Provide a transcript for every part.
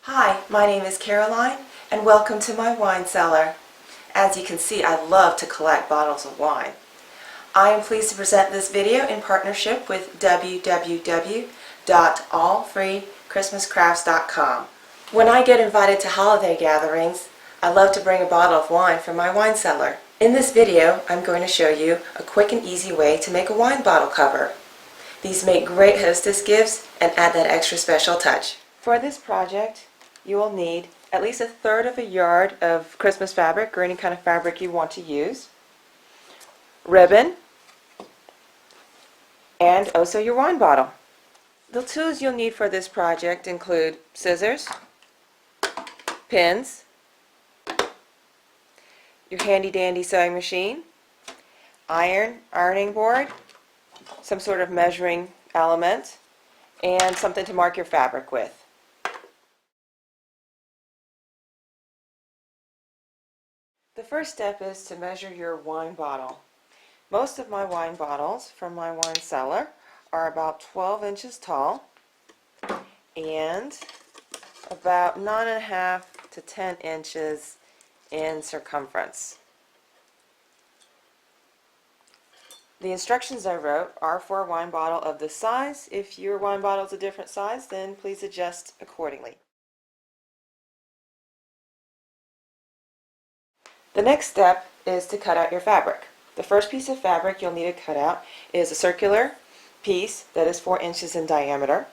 Hi, my name is Caroline and welcome to my wine cellar. As you can see, I love to collect bottles of wine. I am pleased to present this video in partnership with www.allfreechristmascrafts.com. When I get invited to holiday gatherings, I love to bring a bottle of wine from my wine cellar. In this video, I'm going to show you a quick and easy way to make a wine bottle cover. These make great hostess gifts and add that extra special touch. For this project, you will need at least 1/3 of a yard of Christmas fabric or any kind of fabric you want to use, ribbon, and also your wine bottle. The tools you'll need for this project include scissors, pins, your handy dandy sewing machine, ironing board, some sort of measuring element, and something to mark your fabric with. The first step is to measure your wine bottle. Most of my wine bottles from my wine cellar are about 12 inches tall and about 9.5 to 10 inches in circumference. The instructions I wrote are for a wine bottle of this size. If your wine bottle is a different size, then please adjust accordingly. The next step is to cut out your fabric. The first piece of fabric you'll need to cut out is a circular piece that is 4 inches in diameter.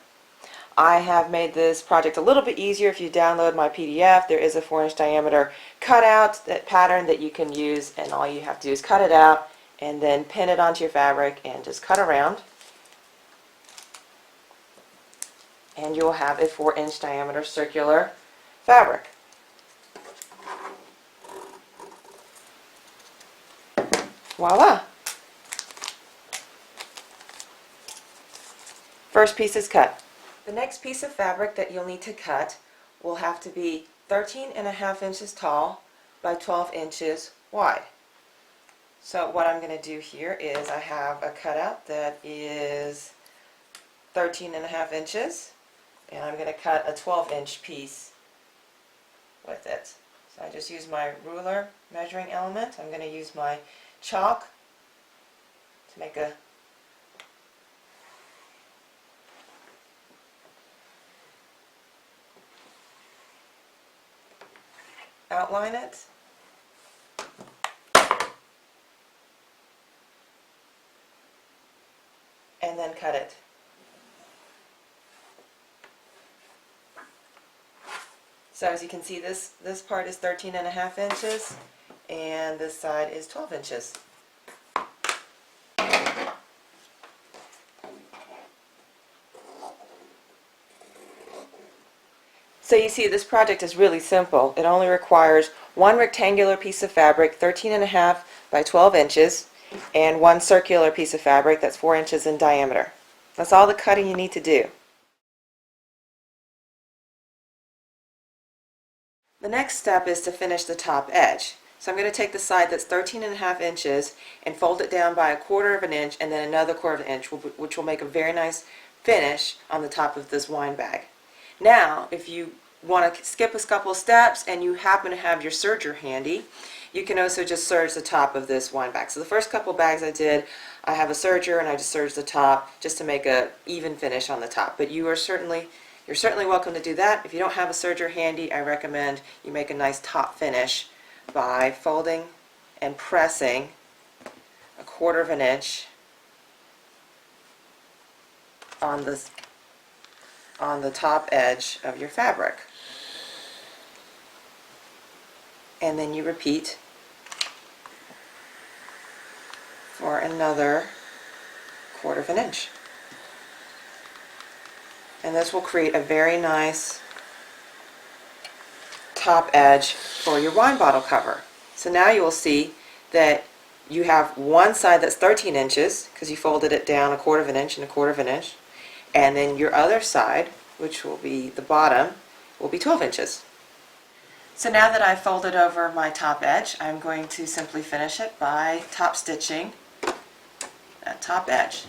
I have made this project a little bit easier. If you download my PDF, there is a 4-inch diameter cutout, that pattern that you can use, and all you have to do is cut it out and then pin it onto your fabric and just cut around. And you will have a 4-inch diameter circular fabric. Voila! First piece is cut. The next piece of fabric that you'll need to cut will have to be 13.5 inches tall by 12 inches wide. So what I'm going to do here is I have a cutout that is 13.5 inches, and I'm going to cut a 12-inch piece with it. So I just use my ruler measuring element. I'm going to use my chalk to make a outline it, and then cut it. So as you can see, this part is 13.5 inches and this side is 12 inches. So you see, this project is really simple. It only requires one rectangular piece of fabric, 13.5 by 12 inches, and one circular piece of fabric that's 4 inches in diameter. That's all the cutting you need to do. The next step is to finish the top edge. So I'm going to take the side that's 13.5 inches and fold it down by 1/4 of an inch and then another 1/4 of an inch, which will make a very nice finish on the top of this wine bag. Now, if you want to skip a couple steps and you happen to have your serger handy, you can also just serge the top of this wine bag. So the first couple bags I did, I have a serger and I just serged the top just to make a even finish on the top. But you're certainly welcome to do that. If you don't have a serger handy, I recommend you make a nice top finish by folding and pressing 1/4 of an inch on the top edge of your fabric. And then you repeat for another 1/4 of an inch. And this will create a very nice top edge for your wine bottle cover. So now you will see that you have one side that's 13 inches because you folded it down 1/4 of an inch and 1/4 of an inch, and then your other side, which will be the bottom, will be 12 inches. So now that I've folded over my top edge, I'm going to simply finish it by top stitching that top edge.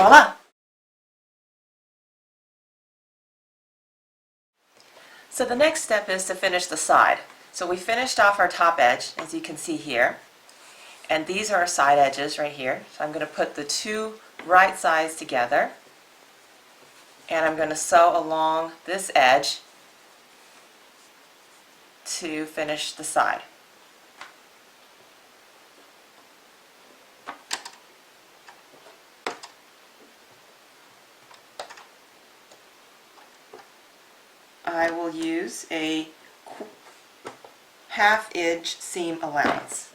voila! So the next step is to finish the side. So we finished off our top edge, as you can see here, and these are our side edges right here. So I'm going to put the two right sides together, and I'm going to sew along this edge to finish the side. I will use a half-inch seam allowance.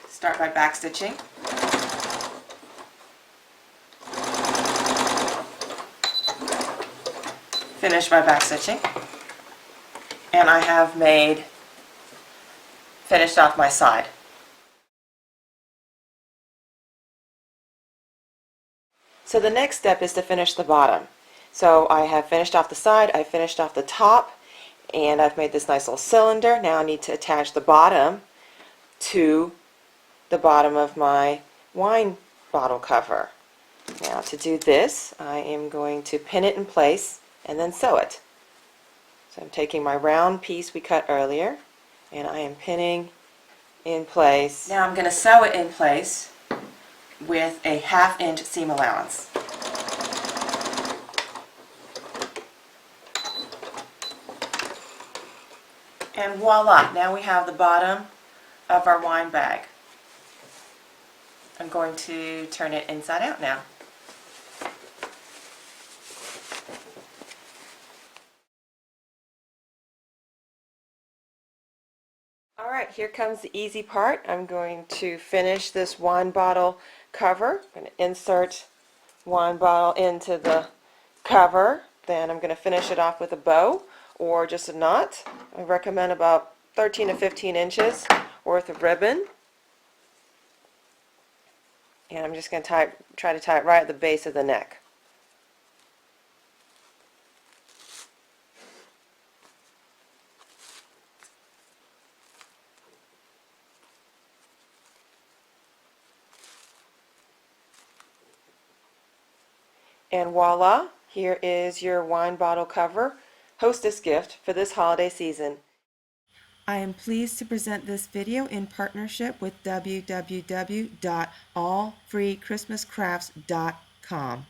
Start by backstitching. Finish by backstitching. And I have finished off my side. So the next step is to finish the bottom. So I have finished off the side, I finished off the top, and I've made this nice little cylinder. Now I need to attach the bottom to the bottom of my wine bottle cover. Now to do this, I am going to pin it in place and then sew it. So I'm taking my round piece we cut earlier, and I am pinning in place. Now I'm going to sew it in place with a half-inch seam allowance. And voila, now we have the bottom of our wine bag. I'm going to turn it inside out now. Alright, here comes the easy part. I'm going to finish this wine bottle cover. I'm going to insert wine bottle into the cover. Then I'm going to finish it off with a bow or just a knot. I recommend about 13 to 15 inches worth of ribbon. And I'm just going to try to tie it right at the base of the neck. And voila, here is your wine bottle cover hostess gift for this holiday season. I am pleased to present this video in partnership with www.allfreechristmascrafts.com.